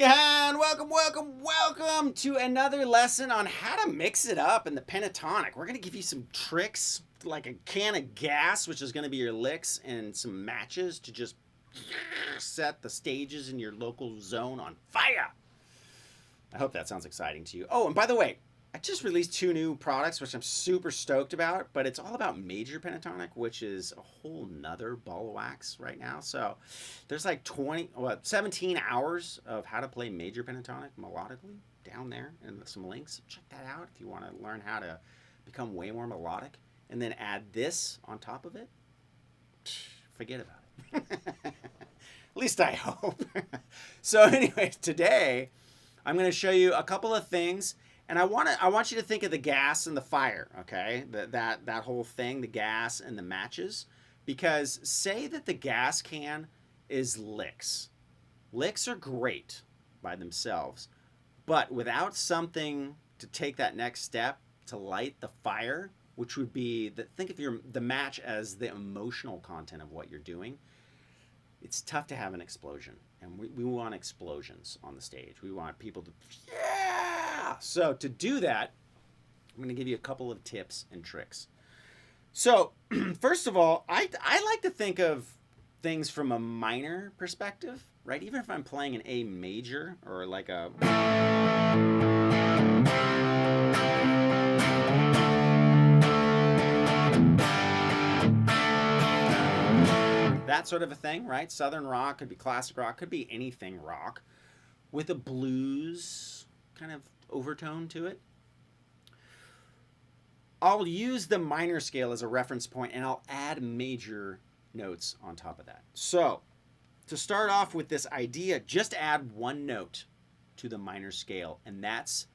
Yeah, and welcome to another lesson on how to mix it up in the pentatonic. We're going to give you some tricks, like a can of gas, which is going to be your licks, and some matches to just set the stages in your local zone on fire. I hope that sounds exciting to you. Oh, and by the way, I just released 2 new products, which I'm super stoked about, but it's all about major pentatonic, which is a whole nother ball of wax right now. So there's like 17 hours of how to play major pentatonic melodically down there, and some links. Check that out if you want to learn how to become way more melodic, and then add this on top of it. Forget about it. At least I hope. So anyway, today I'm going to show you a couple of things. And I want you to think of the gas and the fire, okay? That whole thing, the gas and the matches. Because say that the gas can is licks. Licks are great by themselves. But without something to take that next step to light the fire, which would be, think of the match as the emotional content of what you're doing, it's tough to have an explosion. And we want explosions on the stage. We want people to, yeah! So to do that, I'm going to give you a couple of tips and tricks. So first of all, I like to think of things from a minor perspective, right? Even if I'm playing an A major or like a... that sort of a thing, right? Southern rock, could be classic rock, could be anything rock with a blues kind of overtone to it. I'll use the minor scale as a reference point, and I'll add major notes on top of that. So to start off with this idea, just add one note to the minor scale, and that's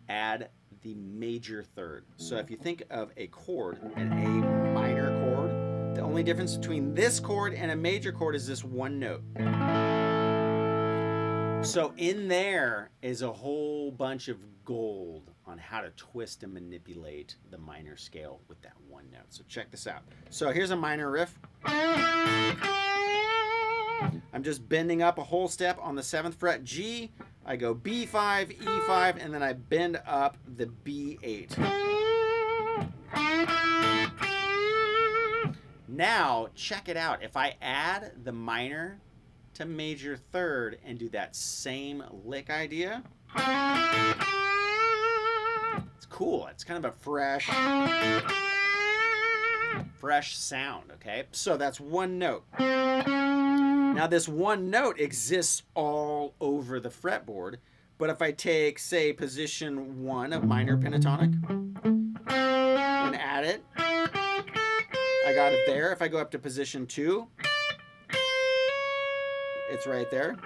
add the major third. So if you think of a chord, an A minor chord, the only difference between this chord and a major chord is this one note. So in there is a whole bunch of gold on how to twist and manipulate the minor scale with that one note. So check this out. So here's a minor riff. I'm just bending up a whole step on the 7th fret G. I go B5, E5, and then I bend up the B8. Now, check it out. If I add the minor to major third and do that same lick idea, it's cool. It's kind of a fresh sound, okay? So that's one note. Now this one note exists all over the fretboard, but if I take, say, position 1 of minor pentatonic and add it, I got it there. If I go up to position 2, it's right there.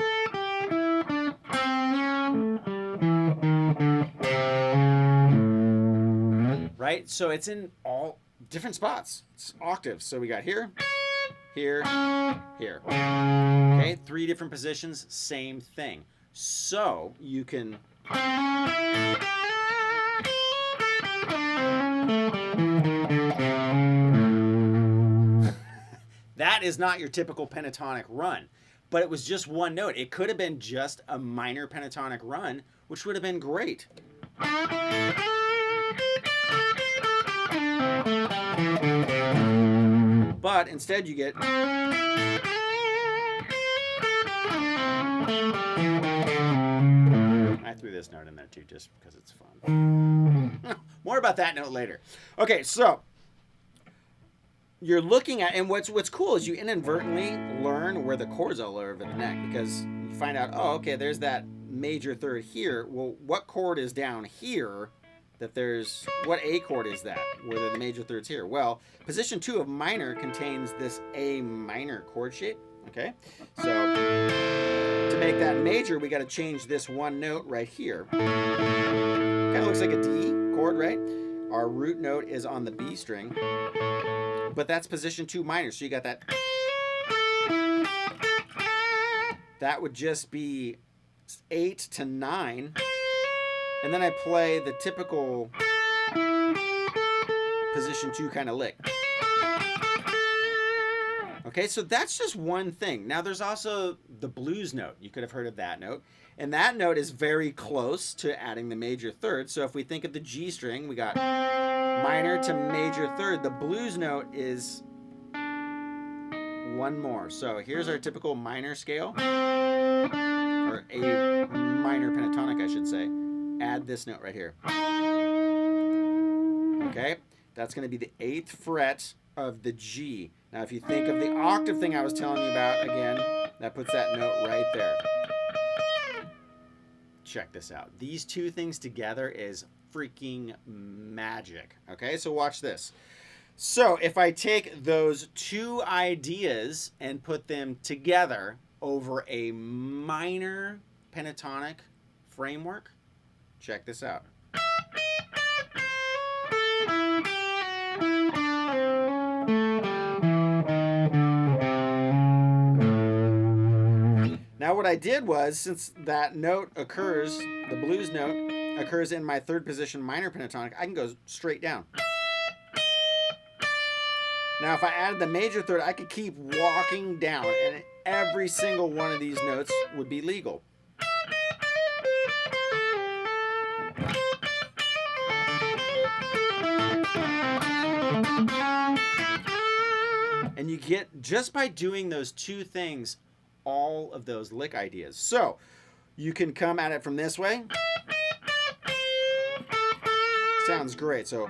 Right? So it's in all different spots. It's octaves. So we got here, here, here. Okay, 3 different positions, same thing. So you can... That is not your typical pentatonic run, but it was just one note. It could have been just a minor pentatonic run, which would have been great. But instead you get... I threw this note in there too, just because it's fun. More about that note later. Okay, so you're looking at, and what's cool is you inadvertently learn where the chords are all over the neck, because you find out, oh, okay, there's that major third here. Well, what chord is down here? What A chord is that? Where the major third's here? Well, position 2 of minor contains this A minor chord shape. Okay, so to make that major, we got to change this one note right here. Kind of looks like a D chord, right? Our root note is on the B string, but that's position 2 minor. So you got that. That would just be 8 to 9. And then I play the typical position 2 kind of lick. Okay, so that's just one thing. Now there's also the blues note. You could have heard of that note. And that note is very close to adding the major third. So if we think of the G string, we got minor to major third. The blues note is one more. So here's our typical minor scale, or a minor pentatonic, I should say. Add this note right here. Okay, that's going to be the 8th fret of the G. Now, if you think of the octave thing I was telling you about, again, that puts that note right there. Check this out. These two things together is freaking magic. Okay, so watch this. So if I take those two ideas and put them together over a minor pentatonic framework, check this out. Now what I did was, since that note occurs, the blues note occurs in my 3rd position minor pentatonic, I can go straight down. Now if I added the major third, I could keep walking down, and every single one of these notes would be legal. And you get, just by doing those two things, all of those lick ideas. So you can come at it from this way. Sounds great. So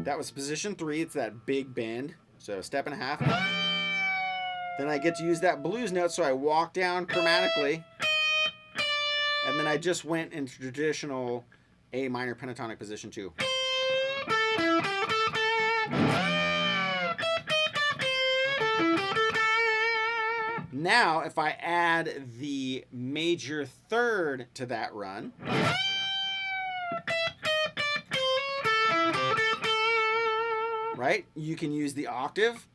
that was position 3. It's that big bend. So a step and a half. Then I get to use that blues note, so I walk down chromatically. And then I just went into traditional A minor pentatonic position 2. Now, if I add the major third to that run, right, you can use the octave.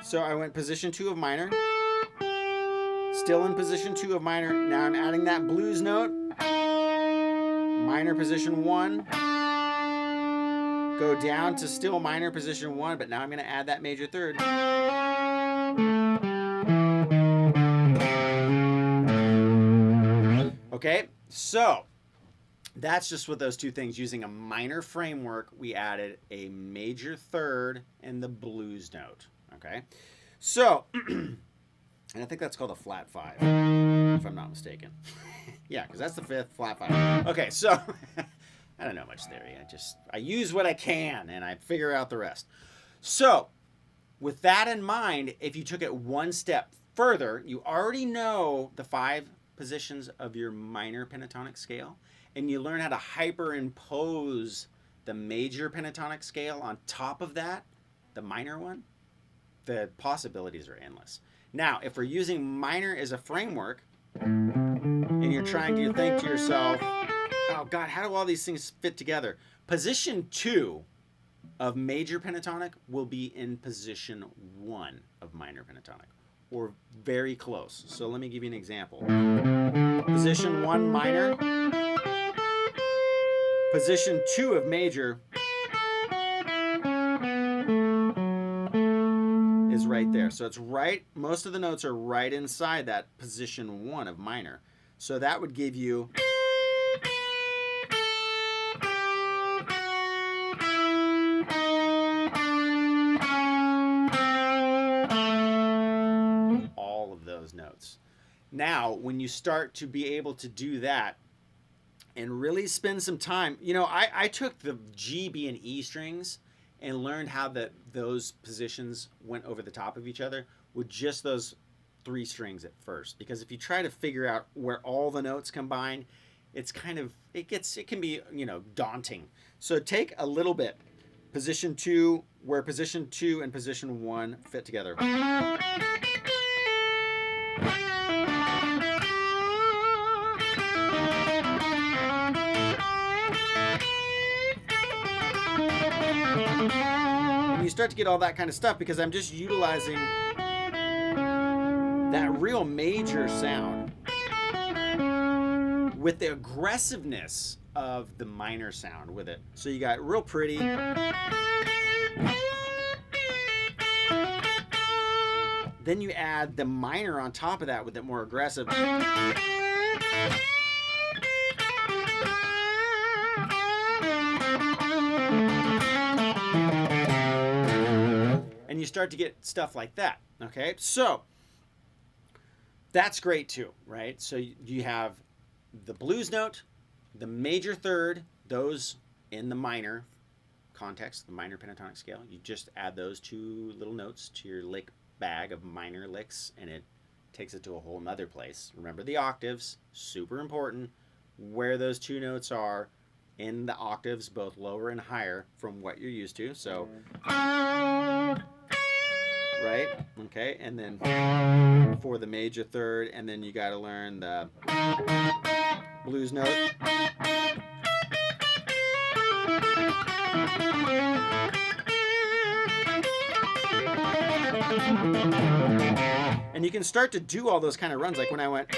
So I went position 2 of minor, still in position 2 of minor. Now I'm adding that blues note, minor position 1, go down to still minor position 1, but now I'm going to add that major third. Okay, so that's just with those two things. Using a minor framework, we added a major third and the blues note. Okay, so, and I think that's called a flat 5, if I'm not mistaken. Yeah, because that's the 5th, flat 5. Okay, so I don't know much theory. I use what I can and I figure out the rest. So, with that in mind, if you took it one step further, you already know the 5 positions of your minor pentatonic scale, and you learn how to hyperimpose the major pentatonic scale on top of that, the minor one. The possibilities are endless. Now, if we're using minor as a framework, and you're trying to think to yourself, oh God, how do all these things fit together? Position 2 of major pentatonic will be in position 1 of minor pentatonic, or very close. So let me give you an example. Position 1 minor, position 2 of major is right there. So it's right, most of the notes are right inside that position 1 of minor. So that would give you all of those notes. Now, when you start to be able to do that and really spend some time, you know, I took the G, B, and E strings and learned how those positions went over the top of each other with just those 3 strings at first. Because if you try to figure out where all the notes combine, it's kind of, it can be, you know, daunting. So take a little bit. Position 2, where position 2 and position 1 fit together. You start to get all that kind of stuff because I'm just utilizing that real major sound with the aggressiveness of the minor sound with it. So you got real pretty. Then you add the minor on top of that with it more aggressive. And you start to get stuff like that, okay? So that's great too, right? So you have the blues note, the major third, those in the minor context, the minor pentatonic scale. You just add those two little notes to your lick bag of minor licks, and it takes it to a whole nother place. Remember the octaves, super important, where those two notes are in the octaves, both lower and higher from what you're used to. So, right? Okay, and then for the major third, and then you got to learn the blues note. And you can start to do all those kind of runs, like when I went.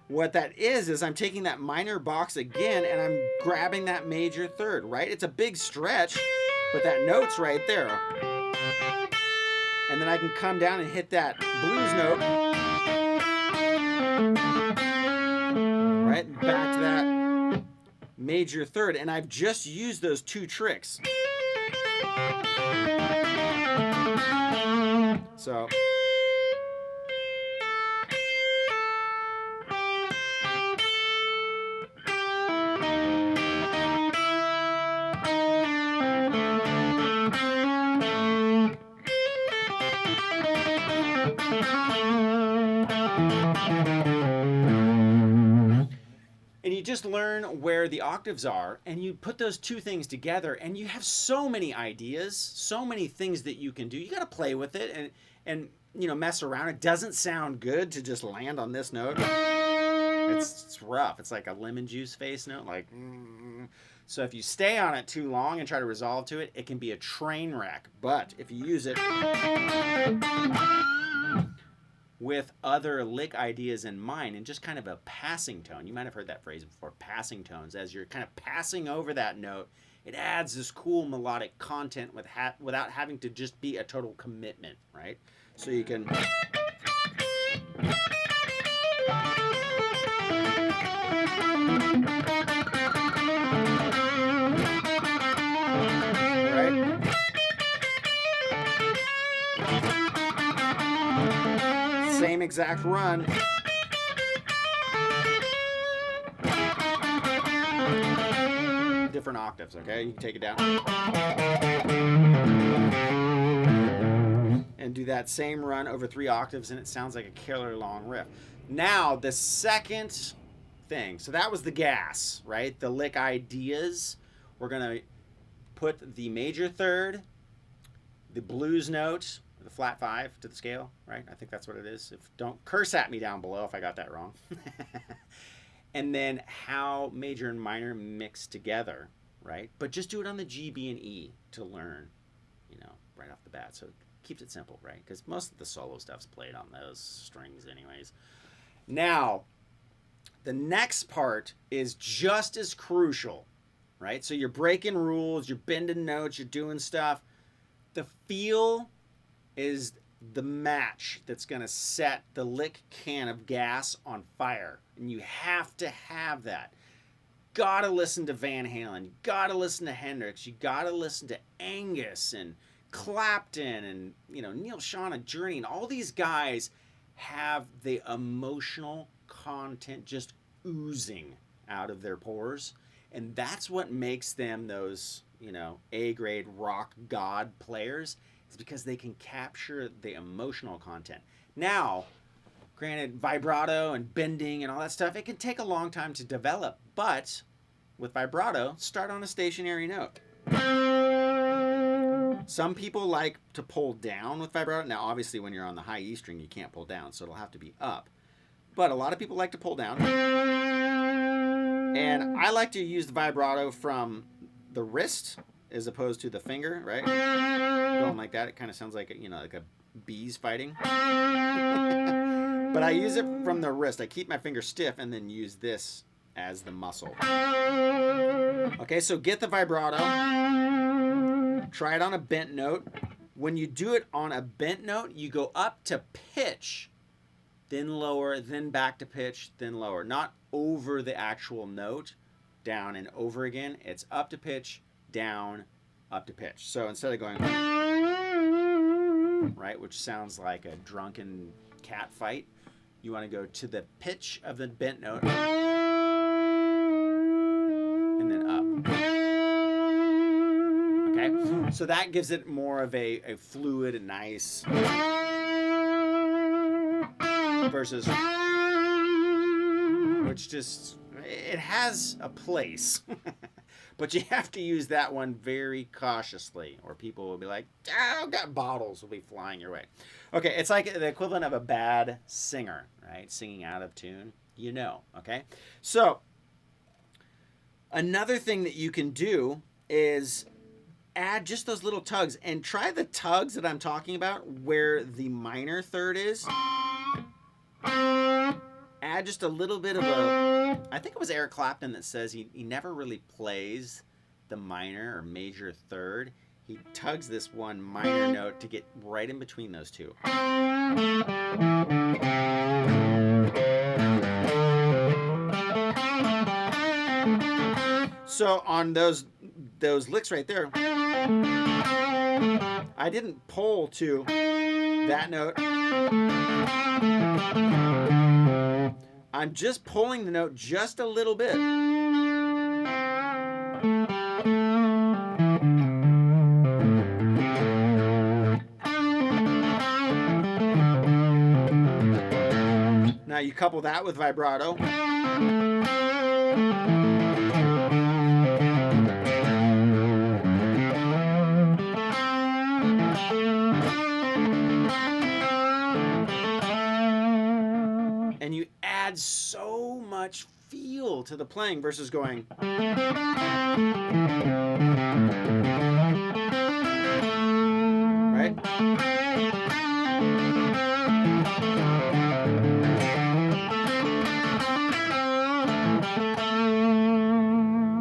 What that is I'm taking that minor box again and I'm grabbing that major third, right? It's a big stretch, but that note's right there. And then I can come down and hit that blues note. Right? Back to that major third. And I've just used those two tricks. So. And you just learn where the octaves are, and you put those two things together, and you have so many ideas, so many things that you can do. You got to play with it and you know, mess around. It doesn't sound good to just land on this note. It's rough. It's like a lemon juice face note, like. So if you stay on it too long and try to resolve to it, it can be a train wreck. But if you use it with other lick ideas in mind and just kind of a passing tone. You might have heard that phrase before, passing tones. As you're kind of passing over that note, it adds this cool melodic content without having to just be a total commitment, right? So you can. Same exact run. Different octaves, okay? You can take it down. And do that same run over 3 octaves, and it sounds like a killer long riff. Now, the second thing. So that was the gas, right? The lick ideas. We're going to put the major third, the blues note, the flat 5 to the scale, right? I think that's what it is. Don't curse at me down below if I got that wrong. And then how major and minor mix together, right? But just do it on the G, B, and E to learn, you know, right off the bat. So it keeps it simple, right? Because most of the solo stuff's played on those strings anyways. Now, the next part is just as crucial, right? So you're breaking rules, you're bending notes, you're doing stuff. The feel is the match that's going to set the lick can of gas on fire. And you have to have that. Gotta listen to Van Halen. Gotta listen to Hendrix. You gotta listen to Angus and Clapton and, you know, Neil Schon and Journey. And all these guys have the emotional content just oozing out of their pores. And that's what makes them those, you know, A-grade rock god players. It's because they can capture the emotional content. Now, granted, vibrato and bending and all that stuff, it can take a long time to develop. But with vibrato, start on a stationary note. Some people like to pull down with vibrato. Now, obviously, when you're on the high E string, you can't pull down, so it'll have to be up. But a lot of people like to pull down. And I like to use the vibrato from the wrist as opposed to the finger, right? Going like that, it kind of sounds like, you know, like a bees fighting. But I use it from the wrist. I keep my finger stiff and then use this as the muscle. Okay, so get the vibrato. Try it on a bent note. When you do it on a bent note, you go up to pitch, then lower, then back to pitch, then lower. Not over the actual note, down and over again. It's up to pitch, down, up to pitch. So instead of going, right, which sounds like a drunken cat fight, you want to go to the pitch of the bent note and then up. Okay, so that gives it more of a fluid and nice versus, which just, it has a place. But you have to use that one very cautiously, or people will be like, oh, got bottles will be flying your way. Okay, it's like the equivalent of a bad singer, right? Singing out of tune, you know, okay? So, another thing that you can do is add just those little tugs, and try the tugs that I'm talking about where the minor third is. Add just a little bit of a, I think it was Eric Clapton that says he never really plays the minor or major third. He tugs this one minor note to get right in between those two. So on those licks right there, I didn't pull to that note. I'm just pulling the note just a little bit. Now you couple that with vibrato. And you add so much feel to the playing versus going. Right?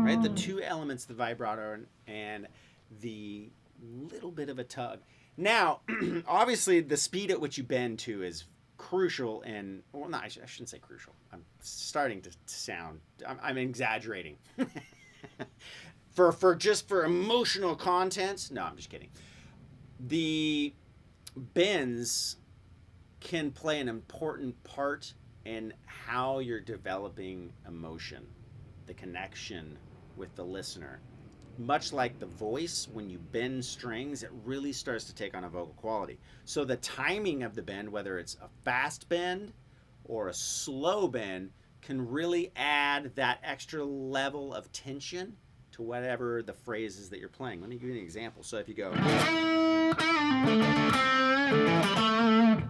Right? The two elements, the vibrato and the little bit of a tug. Now, obviously, the speed at which you bend to is crucial, and well, no, I shouldn't say crucial. I'm starting to sound, I'm exaggerating. for emotional content. No, I'm just kidding. The bends can play an important part in how you're developing emotion, the connection with the listener. Much like the voice, when you bend strings, it really starts to take on a vocal quality. So the timing of the bend, whether it's a fast bend or a slow bend, can really add that extra level of tension to whatever the phrase is that you're playing. Let me give you an example. So if you go,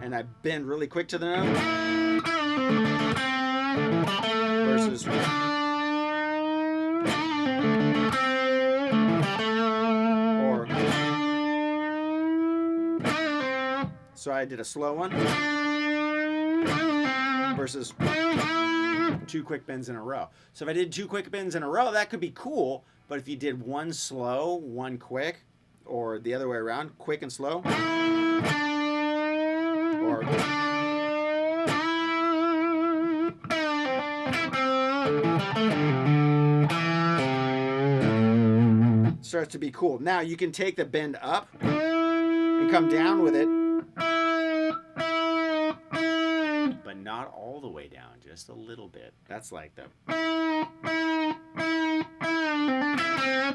and I bend really quick to the note, versus, so I did a slow one versus two quick bends in a row. So if I did two quick bends in a row, that could be cool. But if you did one slow, one quick, or the other way around, quick and slow, or starts to be cool. Now you can take the bend up and come down with it, but not all the way down, just a little bit. That's like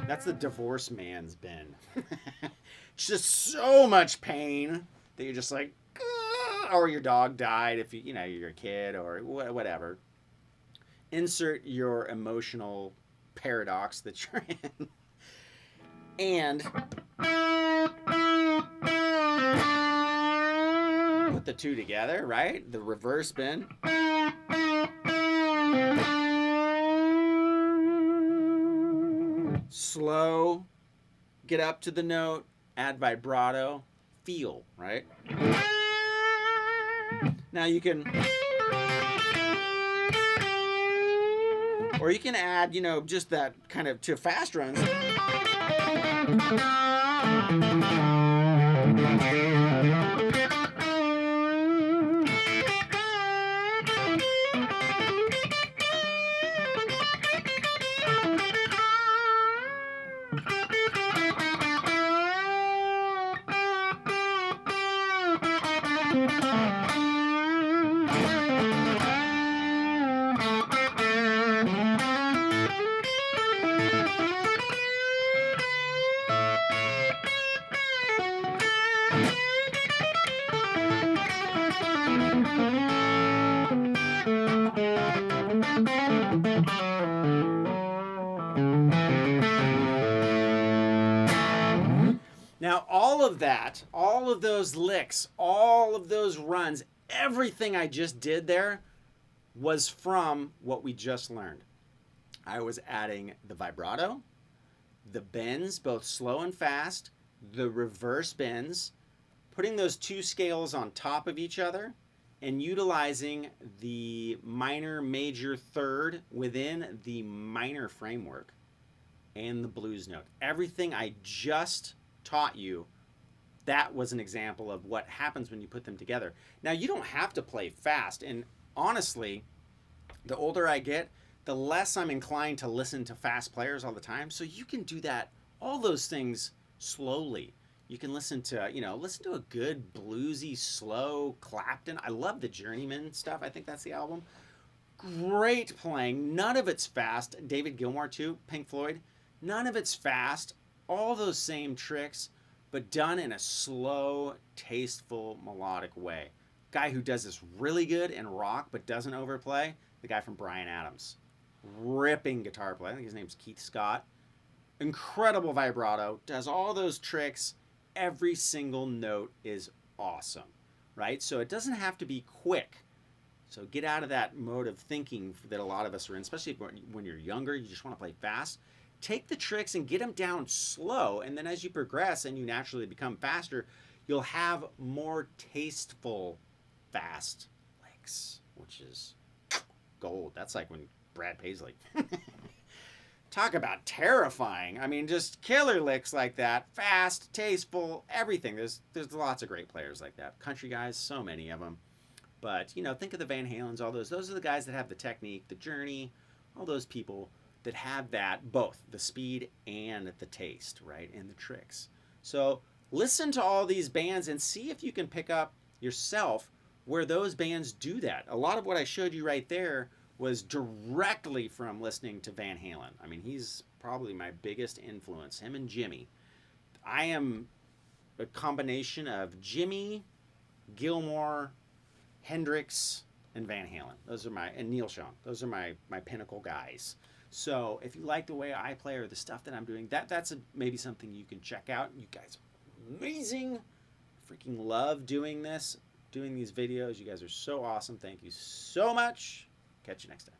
that's the divorce man's bend. Just so much pain that you're just like, or your dog died if you're a kid or whatever. Insert your emotional paradox that you're in. And put the two together, right? The reverse bend. Slow, get up to the note, add vibrato, feel, right? Now you can Or you can add, you know, just that kind of to fast runs. Now, all of that, all of those licks, all of those runs, everything I just did there was from what we just learned. I was adding the vibrato, the bends, both slow and fast, the reverse bends, putting those two scales on top of each other, and utilizing the minor, major, third within the minor framework and the blues note. Everything I just taught you, that was an example of what happens when you put them together. Now, you don't have to play fast, and honestly, the older I get, the less I'm inclined to listen to fast players all the time. So you can do that, all those things slowly. You can listen to, you know, listen to a good bluesy, slow Clapton. I love the Journeyman stuff. I think that's the album. Great playing. None of it's fast. David Gilmour too, Pink Floyd. None of it's fast. All those same tricks, but done in a slow, tasteful, melodic way. Guy who does this really good in rock but doesn't overplay, the guy from Bryan Adams. Ripping guitar player. I think his name's Keith Scott. Incredible vibrato. Does all those tricks. Every single note is awesome, right? So it doesn't have to be quick. So get out of that mode of thinking that a lot of us are in, especially when you're younger, you just want to play fast. Take the tricks and get them down slow, and then as you progress and you naturally become faster, you'll have more tasteful fast licks, which is gold. That's like when Brad Paisley. Talk about terrifying. I mean, just killer licks like that. Fast, tasteful, everything. There's lots of great players like that. Country guys, so many of them. But, you know, think of the Van Halens, all those. Those are the guys that have the technique, the journey, all those people that have that, both the speed and the taste, right, and the tricks. So listen to all these bands and see if you can pick up yourself where those bands do that. A lot of what I showed you right there was directly from listening to Van Halen. I mean, he's probably my biggest influence, him and Jimmy. I am a combination of Jimmy, Gilmour, Hendrix, and Van Halen. Those are and Neil Schon. Those are my pinnacle guys. So if you like the way I play or the stuff that I'm doing, that's maybe something you can check out. You guys are amazing. Freaking love doing this, doing these videos. You guys are so awesome. Thank you so much. Catch you next time.